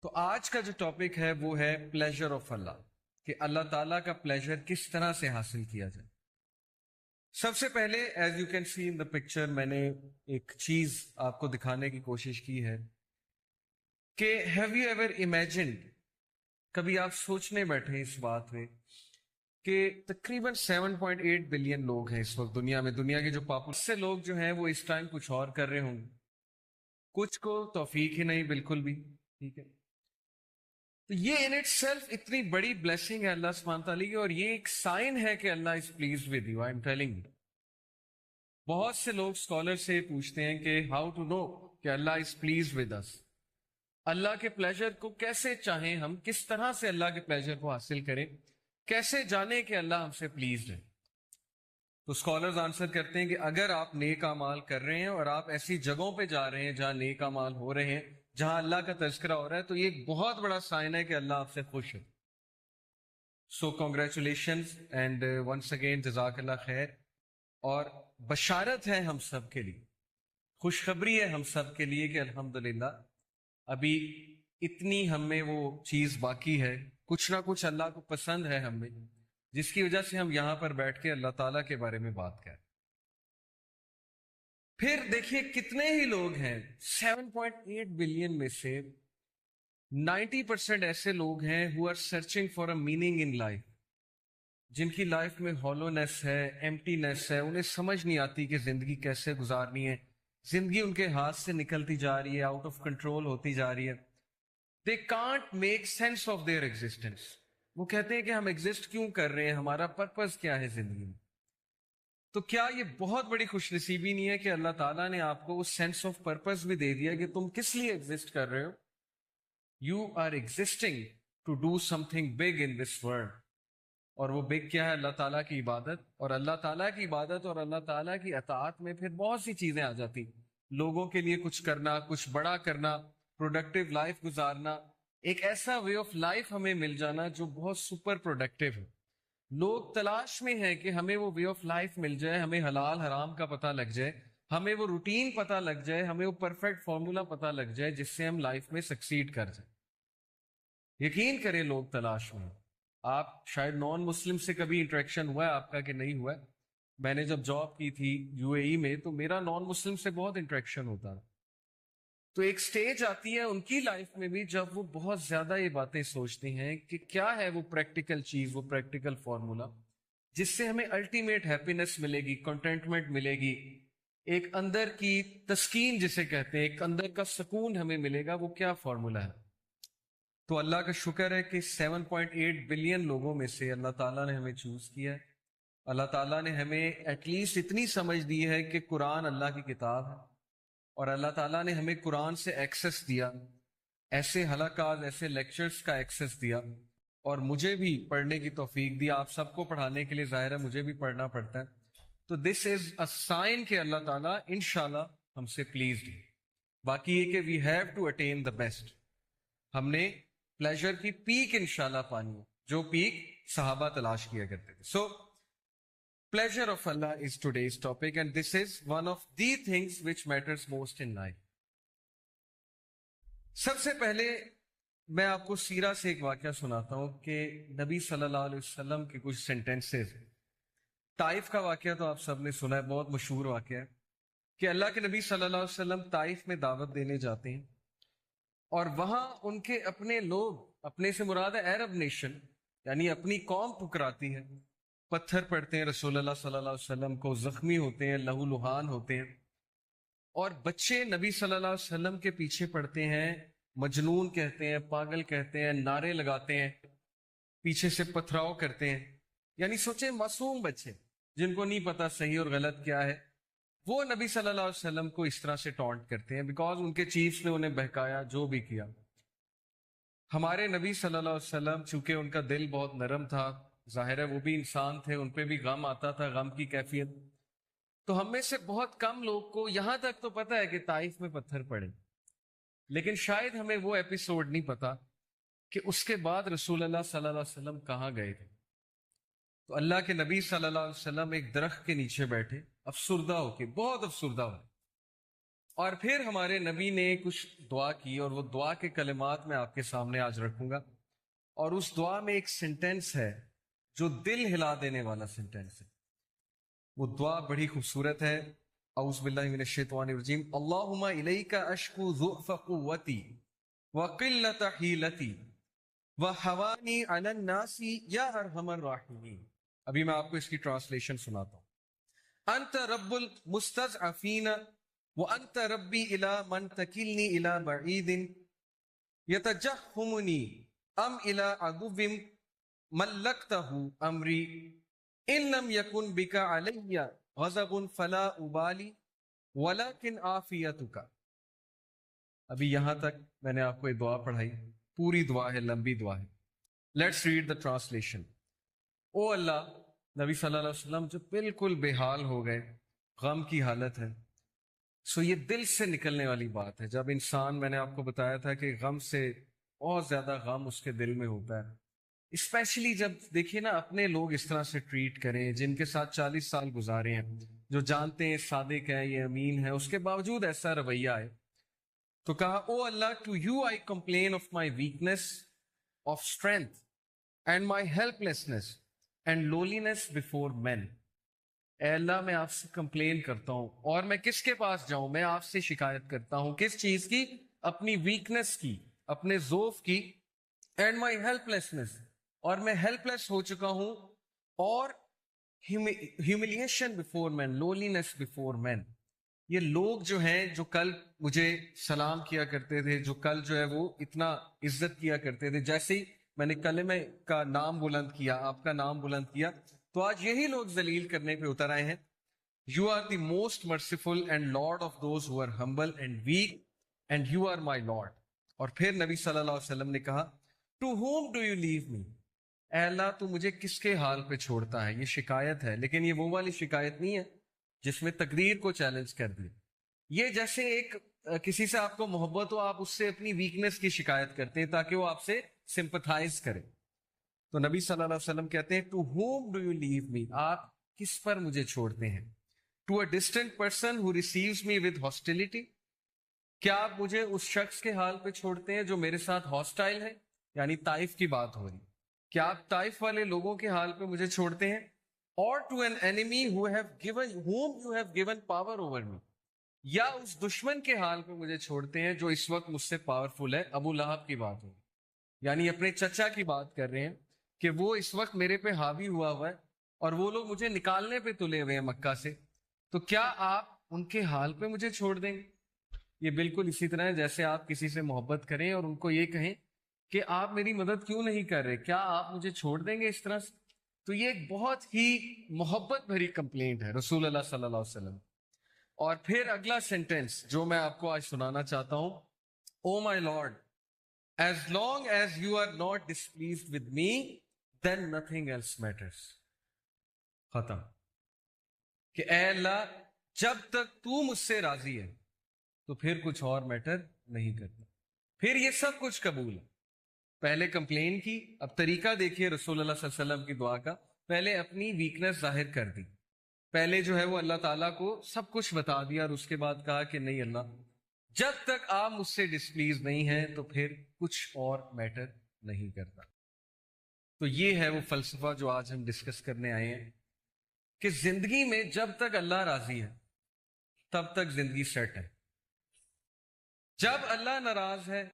تو آج کا جو ٹاپک ہے وہ ہے پلیجر آف اللہ، کہ اللہ تعالیٰ کا پلیجر کس طرح سے حاصل کیا جائے۔ سب سے پہلے as you can see in the picture, میں نے ایک چیز آپ کو دکھانے کی کوشش کی ہے کہ ہیو یو ایور امیجنڈ، کبھی آپ سوچنے بیٹھے اس بات میں کہ تقریباً 7.8 بلین لوگ ہیں اس وقت دنیا میں، دنیا کے جو پاپولر سے لوگ جو ہیں وہ اس ٹائم کچھ اور کر رہے ہوں گے، کچھ کو توفیق ہی نہیں بالکل بھی، ٹھیک ہے۔ تو یہ ان اٹ سیلف اتنی بڑی بلیسنگ ہے اللہ سبحانہ تعالیٰ کی، اور یہ ایک سائن ہے کہ Allah is pleased with you, I am telling you. بہت سے لوگ اسکالر سے پوچھتے ہیں کہ ہاؤ ٹو نو کہ Allah is pleased with us, اللہ کے پلیجر کو کیسے چاہیں ہم، کس طرح سے اللہ کے پلیجر کو حاصل کریں، کیسے جانیں کہ اللہ ہم سے پلیزڈ ہے۔ تو اسکالرز آنسر کرتے ہیں کہ اگر آپ نیک اعمال کر رہے ہیں اور آپ ایسی جگہوں پہ جا رہے ہیں جہاں نیک اعمال ہو رہے ہیں، جہاں اللہ کا تذکرہ ہو رہا ہے، تو یہ ایک بہت بڑا سائن ہے کہ اللہ آپ سے خوش ہے۔ سو کنگریچولیشنز اینڈ ونس اگین جزاک اللہ خیر، اور بشارت ہے ہم سب کے لیے، خوشخبری ہے ہم سب کے لیے کہ الحمدللہ ابھی اتنی ہم میں وہ چیز باقی ہے، کچھ نہ کچھ اللہ کو پسند ہے ہم میں، جس کی وجہ سے ہم یہاں پر بیٹھ کے اللہ تعالیٰ کے بارے میں بات کریں۔ پھر دیکھیے کتنے ہی لوگ ہیں، 7.8 بلین میں سے 90% ایسے لوگ ہیں who are searching for a meaning in life، جن کی لائف میں ہالونیس ہے، ایمٹینیس ہے، انہیں سمجھ نہیں آتی کہ زندگی کیسے گزارنی ہے، زندگی ان کے ہاتھ سے نکلتی جا رہی ہے، آؤٹ آف کنٹرول ہوتی جا رہی ہے۔ They can't make sense of their existence۔ وہ کہتے ہیں کہ ہم ایگزسٹ کیوں کر رہے ہیں، ہمارا پرپز کیا ہے زندگی میں۔ تو کیا یہ بہت بڑی خوش نصیبی نہیں ہے کہ اللہ تعالیٰ نے آپ کو اس سینس آف پرپز بھی دے دیا کہ تم کس لیے ایگزسٹ کر رہے ہو؟ You are existing to do something big in this world, اور وہ بگ کیا ہے؟ اللہ تعالیٰ کی عبادت، اور اللہ تعالیٰ کی عبادت اور اللہ تعالیٰ کی اطاعت میں پھر بہت سی چیزیں آ جاتی، لوگوں کے لیے کچھ کرنا، کچھ بڑا کرنا، پروڈکٹیو لائف گزارنا، ایک ایسا وے آف لائف ہمیں مل جانا جو بہت سپر پروڈکٹیو ہے۔ لوگ تلاش میں ہیں کہ ہمیں وہ وے آف لائف مل جائے، ہمیں حلال حرام کا پتہ لگ جائے، ہمیں وہ روٹین پتہ لگ جائے، ہمیں وہ پرفیکٹ فارمولا پتہ لگ جائے جس سے ہم لائف میں سکسیڈ کر جائیں۔ یقین کریں لوگ تلاش میں ہیں۔ آپ شاید نان مسلم سے کبھی انٹریکشن ہوا ہے آپ کا کہ نہیں ہوا ہے؟ میں نے جب جاب کی تھی یو اے ای میں تو میرا نان مسلم سے بہت انٹریکشن ہوتا ہے۔ تو ایک سٹیج آتی ہے ان کی لائف میں بھی جب وہ بہت زیادہ یہ باتیں سوچتے ہیں کہ کیا ہے وہ پریکٹیکل چیز، وہ پریکٹیکل فارمولا جس سے ہمیں الٹیمیٹ ہیپینس ملے گی، کنٹینٹمنٹ ملے گی، ایک اندر کی تسکین جسے کہتے ہیں، ایک اندر کا سکون ہمیں ملے گا، وہ کیا فارمولا ہے؟ تو اللہ کا شکر ہے کہ 7.8 بلین لوگوں میں سے اللہ تعالیٰ نے ہمیں چوز کیا ہے۔ اللہ تعالیٰ نے ہمیں ایٹ لیسٹ اتنی سمجھ دی ہے کہ قرآن اللہ کی کتاب ہے، اور اللہ تعالیٰ نے ہمیں قرآن سے ایکسس دیا، ایسے حلقات، ایسے لیکچرز کا ایکسس دیا، اور مجھے بھی پڑھنے کی توفیق دی۔ آپ سب کو پڑھانے کے لیے ظاہر ہے مجھے بھی پڑھنا پڑتا ہے۔ تو دس از اے سائن کہ اللہ تعالیٰ انشاءاللہ ہم سے پلیزڈ ہے۔ باقی یہ کہ we have to attain the best, ہم نے پلیجر کی پیک انشاءاللہ پانی ہے، جو پیک صحابہ تلاش کیا کرتے تھے۔ سو pleasure of Allah is today's topic, and this is one of the things which matters most in life۔ سب سے پہلے میں آپ کو سیرہ سے ایک واقعہ سناتا ہوں کہ نبی صلی اللہ علیہ وسلم کے کچھ سینٹینسز۔ طائف کا واقعہ تو آپ سب نے سنا ہے، بہت مشہور واقعہ ہے کہ اللہ کے نبی صلی اللہ علیہ وسلم طائف میں دعوت دینے جاتے ہیں، اور وہاں ان کے اپنے لوگ، اپنے سے مراد ہے عرب نیشن، یعنی اپنی قوم ٹکراتی ہے، پتھر پڑتے ہیں رسول اللہ صلی اللہ علیہ وسلم کو، زخمی ہوتے ہیں، لہو لہان ہوتے ہیں، اور بچے نبی صلی اللہ علیہ وسلم کے پیچھے پڑتے ہیں، مجنون کہتے ہیں، پاگل کہتے ہیں، نعرے لگاتے ہیں، پیچھے سے پتھراؤ کرتے ہیں۔ یعنی سوچیں معصوم بچے جن کو نہیں پتا صحیح اور غلط کیا ہے، وہ نبی صلی اللہ علیہ وسلم کو اس طرح سے ٹونٹ کرتے ہیں بیکاز ان کے چیفز نے انہیں بہکایا، جو بھی کیا۔ ہمارے نبی صلی اللہ علیہ وسلم چونکہ ان کا دل بہت نرم تھا، ظاہر ہے وہ بھی انسان تھے، ان پہ بھی غم آتا تھا، غم کی کیفیت، تو ہم میں سے بہت کم لوگ کو یہاں تک تو پتہ ہے کہ طائف میں پتھر پڑے، لیکن شاید ہمیں وہ ایپیسوڈ نہیں پتا کہ اس کے بعد رسول اللہ صلی اللہ علیہ وسلم کہاں گئے تھے۔ تو اللہ کے نبی صلی اللہ علیہ وسلم ایک درخت کے نیچے بیٹھے، افسردہ ہو کے، بہت افسردہ ہو، اور پھر ہمارے نبی نے کچھ دعا کی، اور وہ دعا کے کلمات میں آپ کے سامنے آج رکھوں گا. اور اس دعا میں ایک سینٹینس ہے جو دل ہلا دینے والا سینٹینس ہے. وہ دعا بڑی خوبصورت ہے. اعوذ باللہ من الشیطان الرجیم. اللہم الیک اشکو ضعف قوتی وقلت حیلتی وحوانی علی الناس یا ارحم الراحمین. ابھی میں آپ کو اس کی ٹرانسلیشن سناتا ہوں. انت رب المستضعفین وانت ربی الی من تکلنی الی بعید یتجہمنی ام الی عدو ملکتہ امری ان لم یکن بک علی غضب فلا ابالی ولکن عافیتک. ابھی یہاں تک میں نے آپ کو یہ دعا پڑھائی. پوری دعا ہے، لمبی دعا ہے. Let's read the translation. O Allah, نبی صلی اللہ علیہ وسلم جو بالکل بے حال ہو گئے، غم کی حالت ہے. سو یہ دل سے نکلنے والی بات ہے. جب انسان، میں نے آپ کو بتایا تھا کہ غم سے بہت زیادہ غم اس کے دل میں ہوتا ہے، اسپیشلی جب دیکھیے نا اپنے لوگ اس طرح سے ٹریٹ کریں جن کے ساتھ 40 سال گزارے ہیں، جو جانتے ہیں صادق ہے، یہ امین ہے، اس کے باوجود ایسا رویہ ہے. تو کہا O Allah, to you I complain of my weakness of strength and my helplessness and lowliness before men. اے اللہ، میں آپ سے کمپلین کرتا ہوں. اور میں کس کے پاس جاؤں؟ میں آپ سے شکایت کرتا ہوں. کس چیز کی؟ اپنی ویکنس کی، اپنے ضعف کی. اینڈ مائی ہیلپ لیسنس، اور میں ہیلپ لیس ہو چکا ہوں. اور ہیوملیشن بفور مین، لولینس بفور مین. یہ لوگ جو ہیں، جو کل مجھے سلام کیا کرتے تھے، جو کل جو ہے وہ اتنا عزت کیا کرتے تھے، جیسے ہی میں نے کلمہ کا نام بلند کیا، آپ کا نام بلند کیا، تو آج یہی لوگ ذلیل کرنے پہ اتر آئے ہیں. You are the most merciful and lord of those who are humble and weak and you are my lord. اور پھر نبی صلی اللہ علیہ وسلم نے کہا to whom do you leave me. اے اللہ، تو مجھے کس کے حال پہ چھوڑتا ہے؟ یہ شکایت ہے، لیکن یہ وہ والی شکایت نہیں ہے جس میں تقدیر کو چیلنج کر دی. یہ جیسے ایک کسی سے آپ کو محبت ہو، آپ اس سے اپنی ویکنس کی شکایت کرتے ہیں تاکہ وہ آپ سے سمپتھائز کرے. تو نبی صلی اللہ علیہ وسلم کہتے ہیں to whom do you leave me, آپ کس پر مجھے چھوڑتے ہیں؟ To a distant person who receives me with hostility, کیا آپ مجھے اس شخص کے حال پہ چھوڑتے ہیں جو میرے ساتھ ہاسٹائل ہے؟ یعنی طائف کی بات ہو رہی. کیا آپ طائف والے لوگوں کے حال پہ مجھے چھوڑتے ہیں؟ اور to an enemy who have given whom you have given power over me، یا اس دشمن کے حال پہ مجھے چھوڑتے ہیں جو اس وقت مجھ سے پاورفل ہے. ابو لہب کی بات ہو، یعنی اپنے چچا کی بات کر رہے ہیں کہ وہ اس وقت میرے پہ حاوی ہوا ہے اور وہ لوگ مجھے نکالنے پہ تلے ہوئے ہیں مکہ سے. تو کیا آپ ان کے حال پہ مجھے چھوڑ دیں گے؟ یہ بالکل اسی طرح ہے جیسے آپ کسی سے محبت کریں اور ان کو یہ کہیں کہ آپ میری مدد کیوں نہیں کر رہے، کیا آپ مجھے چھوڑ دیں گے اس طرح سے؟ تو یہ ایک بہت ہی محبت بھری کمپلینٹ ہے رسول اللہ صلی اللہ علیہ وسلم. اور پھر اگلا سینٹینس جو میں آپ کو آج سنانا چاہتا ہوں، O my lord, as long as you are not displeased with me then nothing else matters. ختم. کہ اے اللہ، جب تک تو مجھ سے راضی ہے تو پھر کچھ اور میٹر نہیں کرتا. پھر یہ سب کچھ قبول ہے. پہلے کمپلین کی، اب طریقہ دیکھیے رسول اللہ صلی اللہ علیہ وسلم کی دعا کا. پہلے اپنی ویکنس ظاہر کر دی، پہلے جو ہے وہ اللہ تعالیٰ کو سب کچھ بتا دیا، اور اس کے بعد کہا کہ نہیں اللہ، جب تک آپ مجھ سے ڈسپلیز نہیں ہیں تو پھر کچھ اور میٹر نہیں کرتا. تو یہ ہے وہ فلسفہ جو آج ہم ڈسکس کرنے آئے ہیں کہ زندگی میں جب تک اللہ راضی ہے تب تک زندگی سیٹ ہے. جب اللہ ناراض ہے